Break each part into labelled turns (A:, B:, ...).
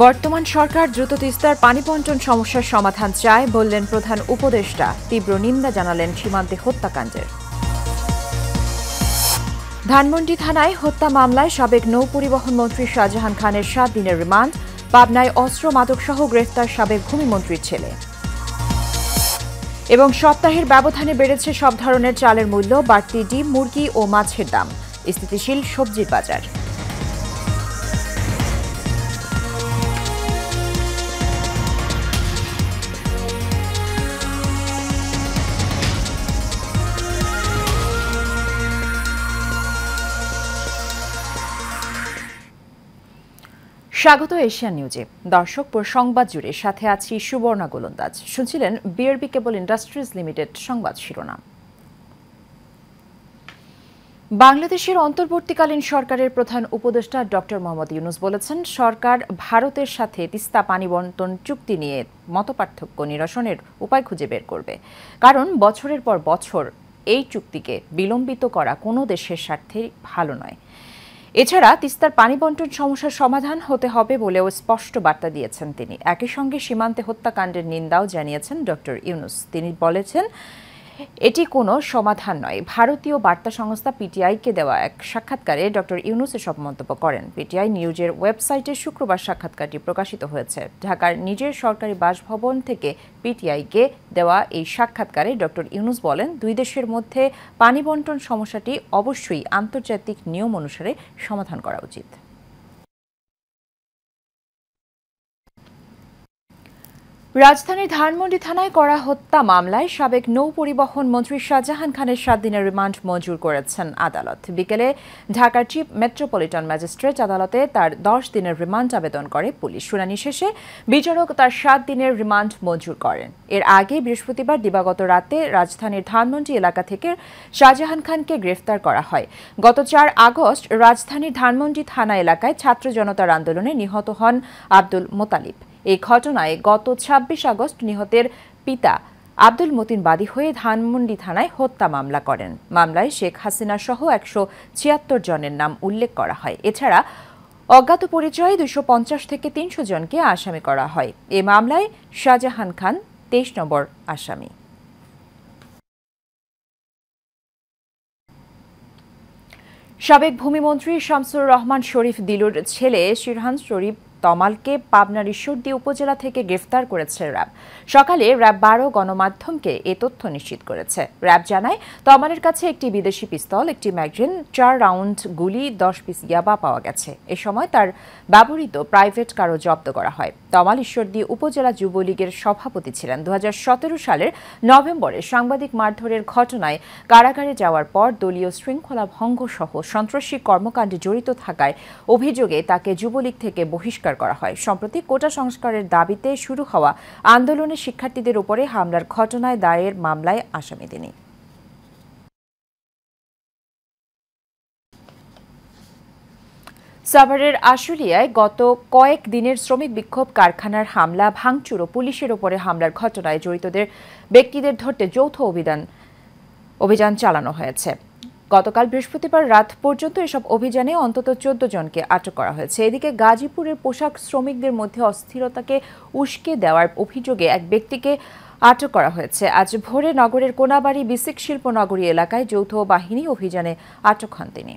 A: বর্তমান সরকার দ্রুত তিস্তার পানি বণ্টন সমস্যার সমাধান চায় বললেন প্রধান উপদেষ্টা। তীব্র নিন্দা জানালেন সীমান্তে হত্যাকাণ্ডের। ধানমন্ডি থানায় হত্যা মামলায় সাবেক নৌ পরিবহন মন্ত্রী শাহজাহান খানের 7 দিনের রিমান্ড। পাবনায় অস্ত্র মাদকসহ গ্রেফতার সাবেক ভূমিমন্ত্রীর ছেলে। এবং সপ্তাহের ব্যবধানে বেড়েছে সব ধরনের চালের মূল্য, বাড়তি ডিম, মুরগি ও মাছের দাম। স্থিতিশীল সবজির বাজার। স্বাগত এশিয়ান নিউজে। দর্শক, পুরো সংবাদ জুড়ে সাথে আছি সুবর্ণা গোলন্দাজ। শুনছিলেন বিআরবি কেবল ইন্ডাস্ট্রিজ লিমিটেড সংবাদ শিরোনাম। বাংলাদেশের অন্তর্বর্তীকালীন সরকারের প্রধান উপদেষ্টা ডক্টর মোহাম্মদ ইউনূস বলেছেন, সরকার ভারতের সাথে তিস্তা পানি বণ্টন চুক্তি নিয়ে মতপার্থক্য নিরসনের উপায় খুঁজে বের করবে। কারণ বছরের পর বছর এই চুক্তিকে বিলম্বিত করা কোনো দেশের স্বার্থে ভালো নয়। এছাড়া তিস্তার পানি বণ্টন সমস্যার সমাধান হতে হবে বলেও স্পষ্ট বার্তা দিয়েছেন তিনি। একই সঙ্গে সীমান্তে হত্যাকাণ্ডের নিন্দাও জানিয়েছেন ডক্টর ইউনূস। তিনি বলেছেন, এটি কোনো সমাধান নয়। ভারতীয় বার্তা সংস্থা পিটিআইকে দেওয়া এক সাক্ষাৎকারে ডক্টর ইউনূস এসব মন্তব্য করেন। পিটিআই নিউজের ওয়েবসাইটে শুক্রবার সাক্ষাৎকারটি প্রকাশিত হয়েছে। ঢাকার নিজের সরকারি বাসভবন থেকে পিটিআইকে দেওয়া এই সাক্ষাৎকারে ডক্টর ইউনূস বলেন, দুই দেশের মধ্যে পানি বণ্টন সমস্যাটি অবশ্যই আন্তর্জাতিক নিয়ম অনুসারে সমাধান করা উচিত। রাজধানীর ধানমন্ডি থানায় করা হত্যা মামলায় সাবেক নৌ পরিবহন মন্ত্রী শাহজাহান খানের 7 দিনের রিমান্ড মঞ্জুর করেছেন আদালত। বিকেলে ঢাকার চিফ মেট্রোপলিটন ম্যাজিস্ট্রেট আদালতে তার 10 দিনের রিমান্ড আবেদন করে পুলিশ। শুনানি শেষে বিচারক তার 7 দিনের রিমান্ড মঞ্জুর করেন। এর আগে বৃহস্পতিবার দিবাগত রাতে রাজধানীর ধানমন্ডি এলাকা থেকে শাহজাহান খানকে গ্রেফতার করা হয়। গত 4 আগস্ট রাজধানীর ধানমন্ডি থানা এলাকায় ছাত্র জনতার আন্দোলনে নিহত হন আব্দুল মোতালিব। এই ঘটনায় গত 26 আগস্ট নিহতের পিতা আব্দুল মতিন বাদী হয়ে ধানমন্ডি থানায় হত্যা মামলা করেন। মামলায় শেখ হাসিনা সহ 176 জনের নাম উল্লেখ করা হয়। এছাড়া অজ্ঞাত পরিচয়ে 250 থেকে 300 জনকে আসামি করা হয়। এ মামলায় শাহজাহান খান 23 নম্বর আসামি। সাবেক ভূমিমন্ত্রী শামসুর রহমান শরীফ দিলুর ছেলে শিরহান শরীফ তমালকে পাবনার ঈশ্বরদী উপজেলা থেকে গ্রেফতার করেছে র্যাব। সকালে র্যাব 12 গণমাধ্যমকে এ তথ্য নিশ্চিত করেছে। র্যাব জানায়, তমালের কাছে একটি বিদেশি পিস্তল, একটি ম্যাগাজিন, 4 রাউন্ড গুলি, 10 পিস ইয়াবা পাওয়া গেছে। এ সময় তার ব্যবহৃত প্রাইভেট কারও জব্দ করা হয়। তমাল ঈশ্বরদী উপজেলা যুবলীগের সভাপতি ছিলেন। 2017 সালের নভেম্বরে সাংবাদিক মারধরের ঘটনায় কারাগারে যাওয়ার পর দলীয় শৃঙ্খলা ভঙ্গ সহ সন্ত্রাসী কর্মকাণ্ডে জড়িত থাকায় অভিযোগে তাকে যুবলীগ থেকে বহিষ্কার করা হয়। সম্প্রতি কোটা সংস্কারের দাবিতে শুরু হওয়া আন্দোলনে শিক্ষার্থীদের উপরে হামলার ঘটনায় দায়ের মামলায় আসামি তিনি। সাভারের আশুলিয়ায় গত কয়েক দিনের শ্রমিক বিক্ষোভ, কারখানার হামলা, ভাঙচুর ও পুলিশের উপরে হামলার ঘটনায় জড়িতদের ব্যক্তিদের ধরতে যৌথ অভিযান চালানো হয়েছে। গতকাল বৃহস্পতিবার রাত পর্যন্ত এসব অভিযানে অন্তত 14 জনকে আটক করা হয়েছে। এদিকে গাজীপুরের পোশাক শ্রমিকদের মধ্যে অস্থিরতাকে উস্কে দেওয়ার অভিযোগে এক ব্যক্তিকে আটক করা হয়েছে। আজ ভোরে নগরের কোনাবাড়ি বিসিক শিল্পনগরী এলাকায় যৌথ বাহিনী অভিযানে আটক হন তিনি।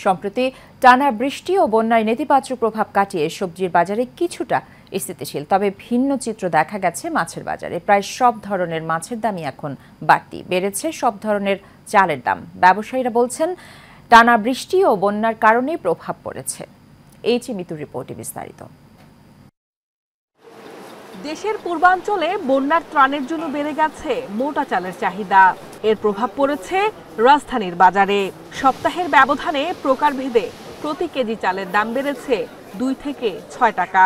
A: সম্প্রতি টানা বৃষ্টি ও বন্যায় নেতিবাচক প্রভাব কাটিয়ে সবজির বাজারে কিছুটা স্থিতিশীল, তবে ভিন্ন চিত্র দেখা গেছে মাছের বাজারে। প্রায় সব ধরনের মাছের দামই এখন বাড়তি। বেড়েছে সব ধরনের চালের দাম। ব্যবসায়ীরা বলছেন, টানা বৃষ্টি ও বন্যার কারণে প্রভাব পড়েছে। এই মিতুর রিপোর্টে বিস্তারিত।
B: দেশের পূর্বাঞ্চলে বন্যার ত্রাণের জন্য বেড়ে গেছে মোটা চালের চাহিদা। এর প্রভাব পড়েছে রাজধানীর বাজারে। সপ্তাহের ব্যবধানে প্রকারভেদে প্রতি কেজি চালের দাম বেড়েছে 2 থেকে 6 টাকা।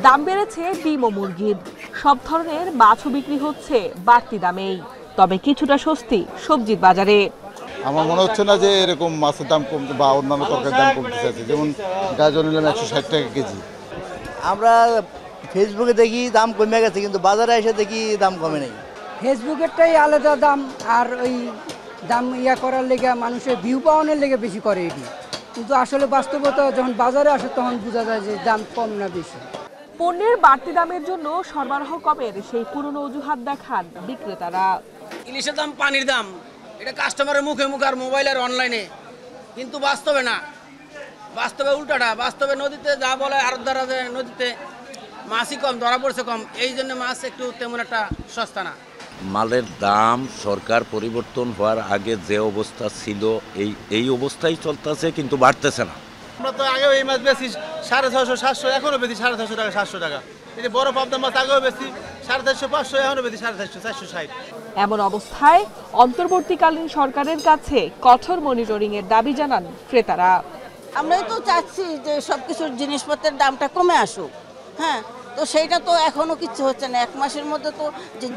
B: দাম বেড়েছে ডিম ও মুরগির। সব ধরনের মাছও বিক্রি হচ্ছে বাড়তি দামেই। তবে কিছুটা স্বস্তি সবজির বাজারে।
C: আমার মনে হচ্ছে না যে এরকম মাছের দাম কমতে বা অন্যান্য তরকারির দাম কমতে চাইছে। যেমন গাজর নিলাম 160 টাকা কেজি।
D: আমরা ফেসবুকে দেখি দাম কমে গেছে, কিন্তু বাজারে এসে দেখি দাম কমে নেই।
E: ফেসবুকেরটাই আলাদা দাম, আর ওই দাম করার লেগে মানুষের ভিউ পাওয়ানোর লেগে বেশি করে এটি, কিন্তু আসলে বাস্তবতা যখন বাজারে আসে তখন বোঝা যায় যে দাম কম না বেশি।
B: পণ্যের বাড়তি দামের জন্য সরবরাহ কমের সেই পুরনো অজুহাত দেখান বিক্রেতারা।
F: ইলিশের দাম পানির দাম, এটা কাস্টমারের মুখে মুখে আর মোবাইল আর অনলাইনে, কিন্তু বাস্তবে না, বাস্তবে উল্টাটা। বাস্তবে নদীতে যা বলে আরতদারা যে নদীতে মাছই কম ধরা পড়ছে, কম, এই জন্য মাছ একটু তেমন একটা সস্তা না।
G: মালের দাম সরকার পরিবর্তন হওয়ার আগে যে অবস্থা ছিল এই অবস্থাই চলতেছে, কিন্তু বাড়তেছে না।
H: আমরা তো আগেও এই মাছ বেশি 650 700, এখনো বেশি 650 টাকা 700 টাকা। এই যে বড় পাবদা মাছ আগেও বেশি 450 500, এখনো বেশি 450 460।
B: এমন অবস্থায় অন্তর্বর্তীকালীন সরকারের কাছে কঠোর মনিটরিং এর দাবি জানান ক্রেতারা।
I: আমরাই তো চাচ্ছি যে সবকিছুর জিনিসপত্রের দামটা কমে আসুক, হ্যাঁ, তো সেইটা তো এখনো কিছু হচ্ছে না। 1 মাসের মধ্যে তো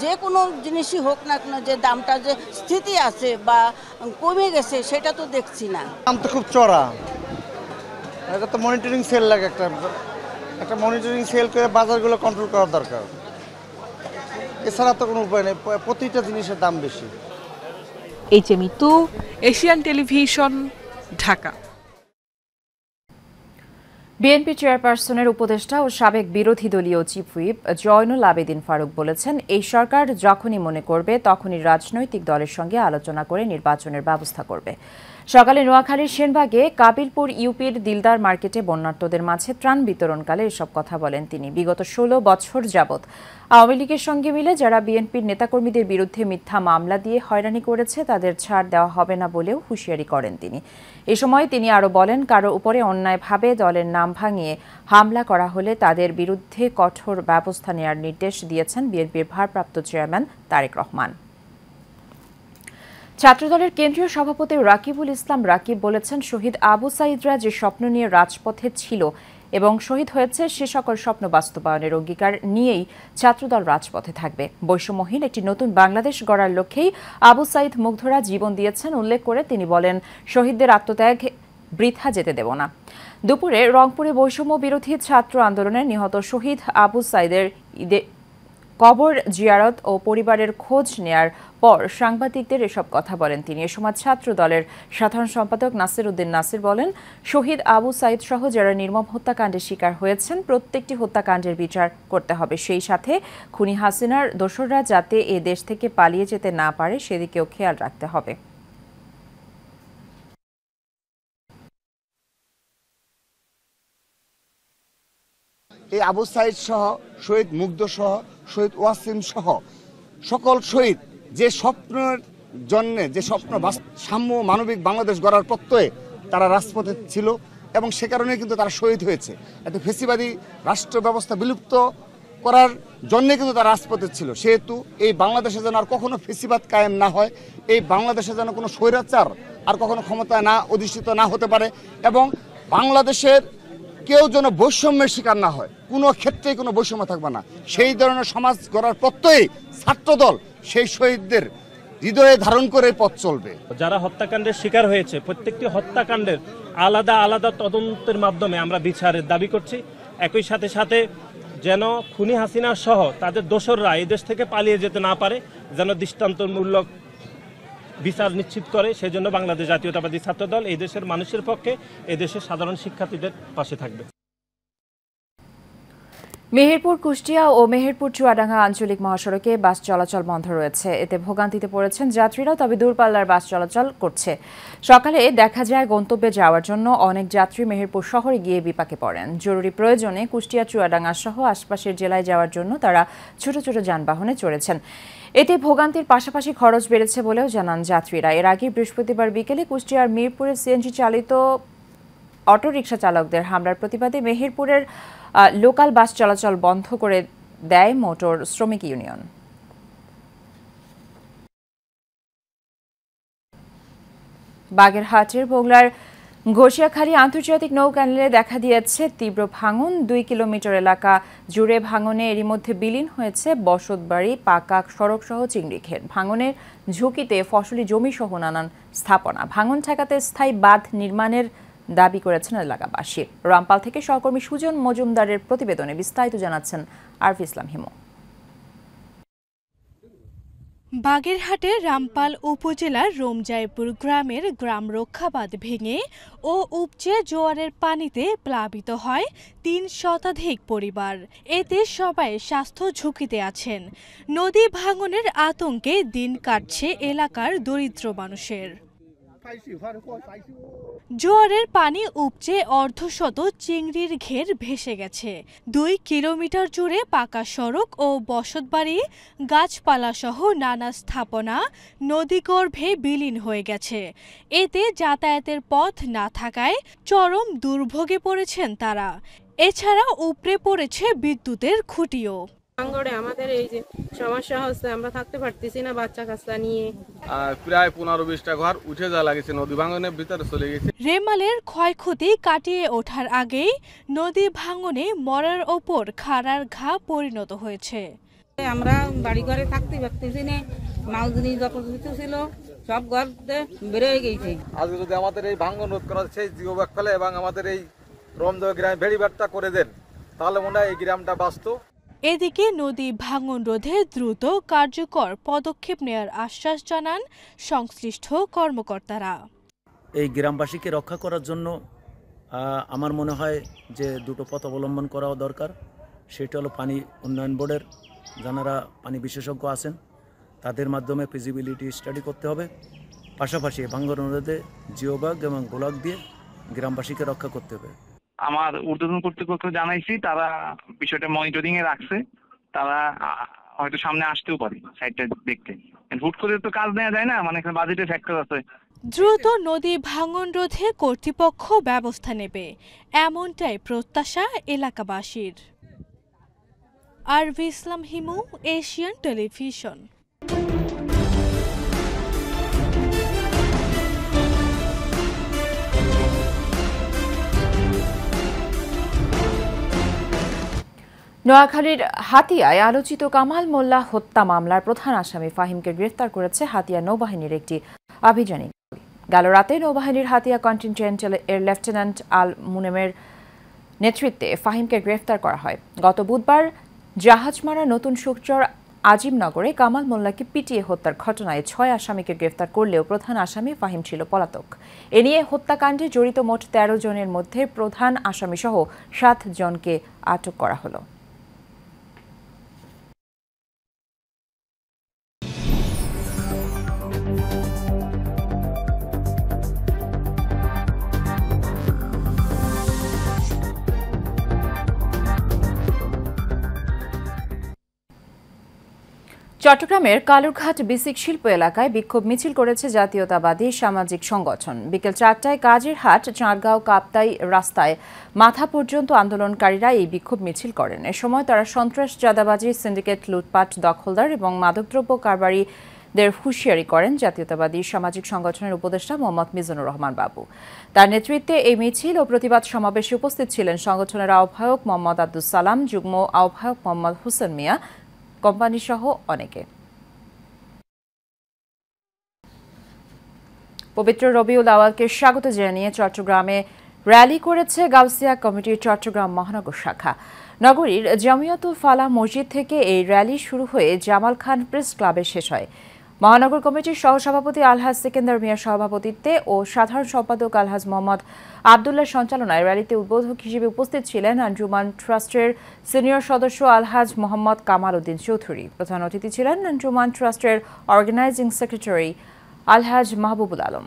I: যে কোনো জিনিসই হোক না কেন, যে দামটা যে স্থিতি আছে বা কমে গেছে সেটা তো দেখছি না।
C: দাম তো খুব চড়া, এটা তো মনিটরিং সেল লাগে, একটা মনিটরিং সেল করে বাজারগুলো কন্ট্রোল করার দরকার, এছাড়া তো কোনো উপায় নেই, প্রতিটা জিনিসের দাম বেশি।
B: Mitu, Asian television, Dhaka.
A: BNP চেয়ারপারসনের উপদেষ্টা ও সাবেক বিরোধী দলীয় চিফ হুইপ জয়নুল আবেদিন ফারুক বলেছেন, এই সরকার যখনই মনে করবে তখনই রাজনৈতিক দলের সঙ্গে আলোচনা করে নির্বাচনের ব্যবস্থা করবে। সকালে নোয়াখালীর সেনবাগে কাবিলপুর ইউপির দিলদার মার্কেটে বন্যার্তদের মাঝে ত্রাণ বিতরণকালে এসব কথা বলেন তিনি। বিগত 16 বছর যাবৎ আওয়ামী লীগের সঙ্গে মিলে যারা বিএনপির নেতাকর্মীদের বিরুদ্ধে মিথ্যা মামলা দিয়ে হয়রানি করেছে তাদের ছাড় দেওয়া হবে না বলেও হুঁশিয়ারি করেন তিনি। এ সময় তিনি আরও বলেন, কারো উপরে অন্যায়ভাবে দলের নাম ভাঙিয়ে হামলা করা হলে তাদের বিরুদ্ধে কঠোর ব্যবস্থা নেওয়ার নির্দেশ দিয়েছেন বিএনপির ভারপ্রাপ্ত চেয়ারম্যান তারেক রহমান। ছাত্রদলের কেন্দ্রীয় সভাপতি রাকিবুল ইসলাম রাকিব বলেছেন, শহীদ আবু সাঈদরা যে স্বপ্ন নিয়ে রাজপথে ছিল এবং শহীদ হয়েছে সে সকল স্বপ্ন বাস্তবায়নের অঙ্গীকার নিয়েই ছাত্রদল রাজপথে থাকবে। বৈষম্যহীন একটি নতুন বাংলাদেশ গড়ার লক্ষ্যেই আবু সাঈদ মুগ্ধরা জীবন দিয়েছেন উল্লেখ করে তিনি বলেন, শহীদদের আত্মত্যাগ বৃথা যেতে দেব না। দুপুরে রংপুরে বৈষম্য বিরোধী ছাত্র আন্দোলনে নিহত শহীদ আবু সাঈদের কবর জিয়ারত ও পরিবারের খোঁজ নেয়ার পর সাংবাদিকদের এসব কথা বলেন তিনি। এ সময় ছাত্র দলের সাধারণ সম্পাদক নাসির উদ্দিন নাসির বলেন, শহীদ আবু সাঈদ সহ যারা নির্মম হত্যাকাণ্ডের শিকার হয়েছেন প্রত্যেকটি হত্যাকাণ্ডের বিচার করতে হবে, সেই সাথে খুনি হাসিনার দোসররা যাতে এ দেশ থেকে পালিয়ে যেতে না পারে সেদিকেও খেয়াল রাখতে হবে।
J: এই আবু সাঈদ সহ শহীদ মুগ্ধ সহ শহীদ ওয়াসিম সহ সকল শহীদ যে স্বপ্নের জন্য, যে স্বপ্ন সাম্য মানবিক বাংলাদেশ গড়ার প্রত্যয়ে তারা রাজপথে ছিল এবং সে কারণে কিন্তু তারা শহীদ হয়েছে। একটা ফেসিবাদী রাষ্ট্র ব্যবস্থা বিলুপ্ত করার জন্যে কিন্তু তারা রাজপথে ছিল। সেহেতু এই বাংলাদেশে যেন আর কখনো ফেসিবাদ কায়েম না হয়, এই বাংলাদেশে যেন কোনো স্বৈরাচার আর কখনো ক্ষমতায় না অধিষ্ঠিত না হতে পারে এবং বাংলাদেশের কেউ যেন বৈষম্যের শিকার না হয়, কোনো ক্ষেত্রেই কোনো বৈষম্য থাকবে না, সেই ধরনের সমাজ গড়ার প্রত্যয়েই ছাত্রদল সেই শহীদদের হৃদয়ে ধারণ করে পথ চলবে।
K: যারা হত্যাকাণ্ডের শিকার হয়েছে প্রত্যেকটি হত্যাকাণ্ডের আলাদা আলাদা তদন্তের মাধ্যমে আমরা বিচারের দাবি করছি। একই সাথে সাথে যেন খুনি হাসিনা সহ তাদের দোসররা এই দেশ থেকে পালিয়ে যেতে না পারে, যেন দৃষ্টান্তমূলক বিচার নিশ্চিত করে, সেজন্য বাংলাদেশ জাতীয়তাবাদী ছাত্রদল এই দেশের মানুষের পক্ষে, এই দেশের সাধারণ শিক্ষার্থীদের পাশে থাকবে।
A: মেহেরপুর কুষ্টিয়া ও মেহেরপুর চুয়াডাঙ্গা আঞ্চলিক মহাসড়কে বাস চলাচল বন্ধ রয়েছে। এতে ভোগান্তিতে পড়েছেন যাত্রীরা, তবে দূরপাল্লার বাস চলাচল করছে। সকালে দেখা যায় গন্তব্যে যাওয়ার জন্য অনেক যাত্রী মেহেরপুর শহরে গিয়ে বিপাকে পড়েন। জরুরি প্রয়োজনে কুষ্টিয়া চুয়াডাঙ্গা সহ আশপাশের জেলায় যাওয়ার জন্য তারা ছোট ছোট যানবাহনে চড়েছেন। এতে ভোগান্তির পাশাপাশি খরচ বেড়েছে বলেও জানান যাত্রীরা। এর আগে বৃহস্পতিবার বিকেলে কুষ্টিয়ার মিরপুরে সিএনজি চালিত অটোরিকশা চালকদের হামলার প্রতিবাদে মেহেরপুরের লোকাল বাস চলাচল বন্ধ করে দেয় মোটর শ্রমিক ইউনিয়ন। বাগেরহাটের বগুড়ার ঘোষিয়াখালী আন্তর্জাতিক নৌক্যানেলে দেখা দিয়েছে তীব্র ভাঙন। 2 কিলোমিটার এলাকা জুড়ে ভাঙনে এরই মধ্যে বিলীন হয়েছে বসতবাড়ি, পাকা সড়ক সহ চিংড়ি ক্ষেত। ভাঙনের ঝুঁকিতে ফসলি জমি সহ নানান স্থাপনা। ভাঙন ঠেকাতে স্থায়ী বাঁধ নির্মাণের দাবি করেছেন এলাকাবাসী। রামপাল থেকে সহকর্মী সুজন মজুমদারের প্রতিবেদনে বিস্তারিত জানাচ্ছেন আরফি ইসলাম হিমু।
L: বাগেরহাটের রামপাল উপজেলার রোমজাইপুর গ্রামের গ্রাম রক্ষা বাঁধ ভেঙে ও উপচে জোয়ারের পানিতে প্লাবিত হয় ৩ শতাধিক পরিবার। এতে সবাই স্বাস্থ্য ঝুঁকিতে আছেন। নদী ভাঙনের আতঙ্কে দিন কাটছে এলাকার দরিদ্র মানুষের। জোয়ারের পানি উপচে অর্ধশত চিংড়ির ঘের ভেসে গেছে। ২ কিলোমিটার জুড়ে পাকা সড়ক ও বসতবাড়ি, গাছপালা সহ নানা স্থাপনা নদীগর্ভে বিলীন হয়ে গেছে। এতে যাতায়াতের পথ না থাকায় চরম দুর্ভোগে পড়েছেন তারা। এছাড়া উপড়ে পড়েছে বিদ্যুতের খুঁটিও।
M: আমাদের এই যে সমস্যা হচ্ছে, আমরা থাকতে পারতেছি না বাচ্চা কাচ্চা নিয়ে।
N: প্রায় 15-20টা ঘর উঠে যাওয়া লাগছে, নদী ভাঙনের ভিতরে চলে গেছে।
L: রেমালের ক্ষয়ক্ষতি কাটিয়ে ওঠার আগেই নদী ভাঙনে মরার ওপর খাড়ার ঘা পরিণত হয়েছে।
M: আমরা বাড়ি ঘরে থাকতে পারতেছি না, মাল জিনিস যত কিছু ছিল সব ঘর বেড়ে গেছে।
N: আজকে যদি আমাদের এই ভাঙন রোধ করা সেই জিও ব্যাগ ফেলে এবং আমাদের এই রমজা গ্রামে বেড়িবারটা করে দেন, তাহলে মনে হয় এই গ্রামটা বাঁচত।
L: এদিকে নদী ভাঙন রোধে দ্রুত কার্যকর পদক্ষেপ নেওয়ার আশ্বাস জানান সংশ্লিষ্ট কর্মকর্তারা।
O: এই গ্রামবাসীকে রক্ষা করার জন্য আমার মনে হয় যে দুটো পথ অবলম্বন করা দরকার। সেটা হলো পানি উন্নয়ন বোর্ডের যারা পানি বিশেষজ্ঞ আছেন তাদের মাধ্যমে ফিজিবিলিটি স্টাডি করতে হবে। পাশাপাশি ভাঙন রোধে জিওব্যাগ এবং ব্লক দিয়ে গ্রামবাসীকে রক্ষা করতে হবে।
P: আমার ঊর্ধ্বতন কর্তৃপক্ষ জানাইছি, তারা বিষয়টা মনিটরিং এ রাখছে। তারা হয়তো সামনে আসতেও পারে সাইডটা দেখতে। হুট করে তো কাজ নেওয়া যায় না, মানে এখানে বাজেটের ফ্যাক্টর আছে।
L: দ্রুত নদী ভাঙন রোধে কর্তৃপক্ষ ব্যবস্থা নেবে, এমনটাই প্রত্যাশা এলাকাবাসীর। আরভি ইসলাম হিমু, এশিয়ান টেলিভিশন।
A: নোয়াখালীর হাতিয়ায় আলোচিত কামাল মোল্লা হত্যা মামলার প্রধান আসামি ফাহিমকে গ্রেফতার করেছে হাতিয়া নৌবাহিনীর একটি আভিযানিক দল। গেল রাতে নৌবাহিনীর হাতিয়া কন্টিনজেন্ট এর লেফটেন্যান্ট আল মুনেমের নেতৃত্বে ফাহিমকে গ্রেফতার করা হয়। গত বুধবার জাহাজমারা নতুন শুকচর আজিমনগরে কামাল মোল্লাকে পিটিয়ে হত্যার ঘটনায় ৬ আসামিকে গ্রেফতার করলেও প্রধান আসামি ফাহিম ছিল পলাতক। এ নিয়ে হত্যাকাণ্ডে জড়িত মোট ১৩ জনের মধ্যে প্রধান আসামিসহ ৭ জনকে আটক করা হলো। চট্টগ্রামের কালুরঘাট বিসিক শিল্প এলাকায় বিক্ষোভ মিছিল করেছে জাতীয়তাবাদী সামাজিক সংগঠন। বিকেল ৪টায় কাজিরহাট চাঁদগাঁও কাপ্তাই রাস্তায় মাথা পর্যন্ত আন্দোলনকারীরা এই বিক্ষোভ মিছিল করেন। এ সময় তারা সন্ত্রাস, চাঁদাবাজি, সিন্ডিকেট, লুটপাট, দখলদার এবং মাদকদ্রব্য কারবারিদের হুঁশিয়ারি করেন জাতীয়তাবাদী সামাজিক সংগঠনের উপদেষ্টা মোহাম্মদ মিজানুর রহমান বাবু। তার নেতৃত্বে এই মিছিল ও প্রতিবাদ সমাবেশে উপস্থিত ছিলেন সংগঠনের আহ্বায়ক মোহাম্মদ আব্দুস সালাম, যুগ্ম আহ্বায়ক মোহাম্মদ হুসেন মিয়া, কোম্পানি সহ অনেকে। পবিত্র রবিউল আওয়ালকে স্বাগত জানিয়ে চট্টগ্রামে র্যালি করেছে গাউসিয়া কমিটির চট্টগ্রাম মহানগর শাখা। নগরীর জামিয়াতুল ফালাহ মসজিদ থেকে এই র্যালি শুরু হয়ে জামাল খান প্রেস ক্লাবে শেষ হয়। মহানগর কমিটির সহসভাপতি আলহাজ সিকান্দার মিয়ার সভাপতিত্বে ও সাধারণ সম্পাদক আলহাজ মোহাম্মদ আবদুল্লাহর সঞ্চালনায় র্যালিতে উদ্বোধক হিসেবে উপস্থিত ছিলেন আঞ্জুমান ট্রাস্টের সিনিয়র সদস্য আলহাজ মোহাম্মদ কামাল উদ্দিন চৌধুরী। প্রধান অতিথি ছিলেন আঞ্জুমান ট্রাস্টের অর্গানাইজিং সেক্রেটারি আলহাজ মাহবুবুল আলম।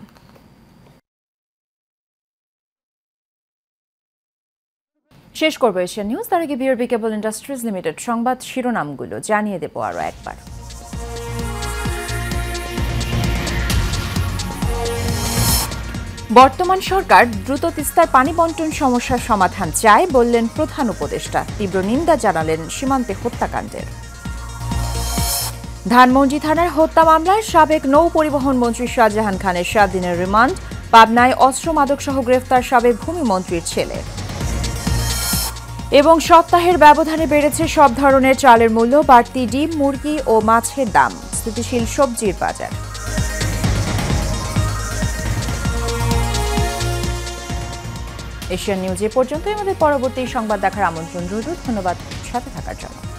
A: শেষ করব এশিয়ান নিউজ। তার আগে বিআরবি কেবল ইন্ডাস্ট্রিজ লিমিটেড সংবাদ শিরোনামগুলো জানিয়ে দেব আরও একবার। বর্তমান সরকার দ্রুত তিস্তার পানি বন্টন সমস্যার সমাধান চায় বললেন প্রধান উপদেষ্টা। তীব্র নিন্দা জানালেন সীমান্তে হত্যাকাণ্ডের। ধানমন্ডি থানার হত্যা মামলায় সাবেক নৌ পরিবহন মন্ত্রী শাহজাহান খানের ৭ দিনের রিমান্ড। পাবনায় অস্ত্র মাদকসহ গ্রেফতার সাবেক ভূমি মন্ত্রীর ছেলে। এবং সপ্তাহের ব্যবধানে বেড়েছে সব ধরনের চালের মূল্য, বাড়তি ডিম, মুরগি ও মাছের দাম, স্থিতিশীল সবজির বাজার। এশিয়ান নিউজ এ পর্যন্তই। আমাদের পরবর্তী সংবাদ দেখার আমন্ত্রণ রইল। ধন্যবাদ সাথে থাকার জন্য।